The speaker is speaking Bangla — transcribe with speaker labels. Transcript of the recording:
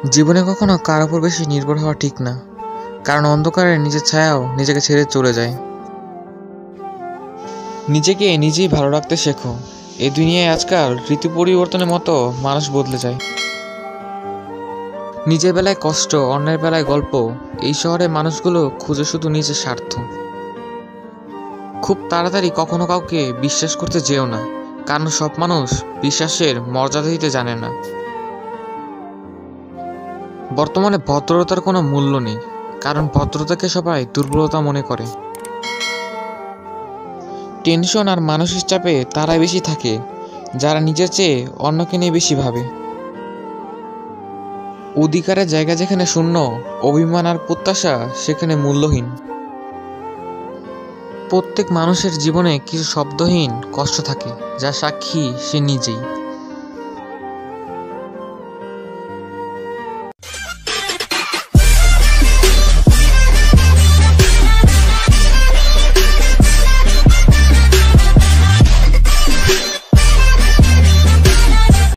Speaker 1: জীবনে কখনো কারো উপর বেশি নির্ভর হওয়া ঠিক না, কারণ অন্ধকারে নিজের ছায়াও নিজেকে ছেড়ে চলে যায়। নিজেকে নিজেই ভালো রাখতে শেখো। এই দুনিয়ায় আজকাল ঋতু পরিবর্তনের মতো মানুষ বদলে যায়। নিজের বেলায় কষ্ট, অন্যের বেলায় গল্প। এই শহরে মানুষগুলো খুঁজে শুধু নিজের স্বার্থ। খুব তাড়াতাড়ি কখনো কাউকে বিশ্বাস করতে যেও না, কারণ সব মানুষ বিশ্বাসের মর্যাদা দিতে জানে না। বর্তমানে ভদ্রতার কোনো মূল্য নেই, কারণ ভদ্রতাকে সবাই দুর্বলতা মনে করে। টেনশন আর মানসিক চাপে তারাই বেশি থাকে যারা নিজের চেয়ে অন্যকে নিয়ে বেশি ভাবে। অধিকারের জায়গা যেখানে শূন্য, অভিমান আর প্রত্যাশা সেখানে মূল্যহীন। প্রত্যেক মানুষের জীবনে কিছু শব্দহীন কষ্ট থাকে, যা সাক্ষী সে নিজেই।